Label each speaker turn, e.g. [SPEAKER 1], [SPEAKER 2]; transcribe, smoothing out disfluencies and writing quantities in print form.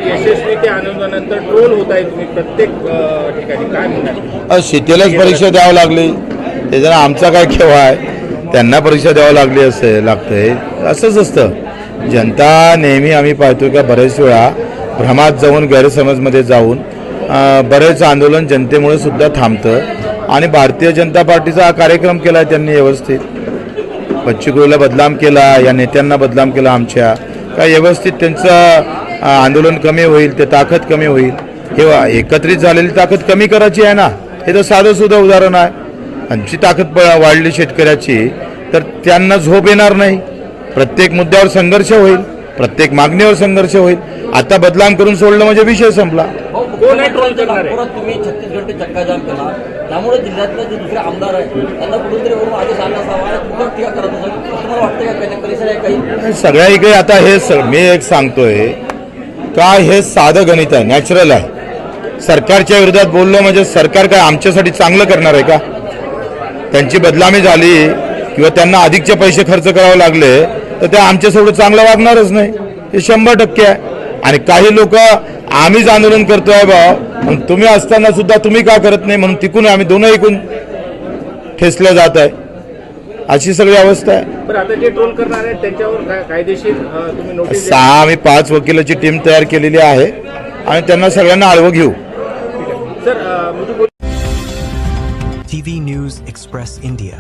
[SPEAKER 1] यशस्वी ते आनंदानंतर ट्रोल होत आहे तुम्ही प्रत्येक ठिकाणी, काय म्हणणार?
[SPEAKER 2] शीतेलाच परीक्षा द्यावं लागली त्याच्यानं आमचा काय केव्हा आहे, त्यांना परीक्षा द्यावं लागली लागतंय असंच असतं. जनता नेहमी आम्ही पाहतो का बरेच वेळा भ्रमात जाऊन गैरसमजमध्ये जाऊन बरेच आंदोलन जनतेमुळे सुद्धा थांबतं आणि भारतीय जनता पार्टीचा हा कार्यक्रम केला आहे त्यांनी व्यवस्थित. बच्चूकडूला बदनाम केला, या नेत्यांना बदनाम केला आमच्या, काय व्यवस्थित त्यांचं आंदोलन कमी होईल, ते ताकद कमी होईल. हे एकत्रित झालेली ताकद कमी करायची आहे ना, हे तर साधं सुद्धा उदाहरण आहे. आमची ताकद वाढली शेतकऱ्याची तर त्यांना झोप येणार नाही. प्रत्येक मुद्द्यावर संघर्ष होईल, प्रत्येक मागणीवर संघर्ष होईल. आता बदनाम करून सोडलं म्हणजे विषय संपला.
[SPEAKER 3] तुम्ही 36 घंटे चक्काजाम केला, त्यामुळे जिल्ह्यातले जे दुसरे आमदार आहेत त्यांना कुठेतरी वरून आदेश आला असावा, तुम्हाला टीका करत असाल, तुम्हाला वाटतं का परिसर आहे काही?
[SPEAKER 2] सगळ्या इकडे आता हे मी एक सांगतोय का हे साधं गणित आहे, नॅचरल आहे. सरकारच्या विरोधात बोललो म्हणजे सरकार काय आमच्यासाठी चांगलं करणार आहे का? त्यांची बदनामी झाली किंवा त्यांना अधिकचे पैसे खर्च करावे लागले तर ते आमच्यासोबत चांगलं वागणारच नाही, हे 100% आहे. आणि काही लोक आम्हीच आंदोलन करतोय बा, तुम्ही असताना सुद्धा तुम्ही का करत नाही म्हणून तिकून आम्ही दोन्ही ऐकून ठेसलं जात आहे, अशी सगळी अवस्था आहे.
[SPEAKER 1] आता जे ट्रोल करणार आहेत त्यांच्यावर कायदेशीर तुम्ही नोटीस?
[SPEAKER 2] आम्ही 5 वकिलाची टीम तयार केलेली आहे आणि त्यांना सगळ्यांना आळवं घेऊ.
[SPEAKER 1] Sir
[SPEAKER 4] TV News Express India.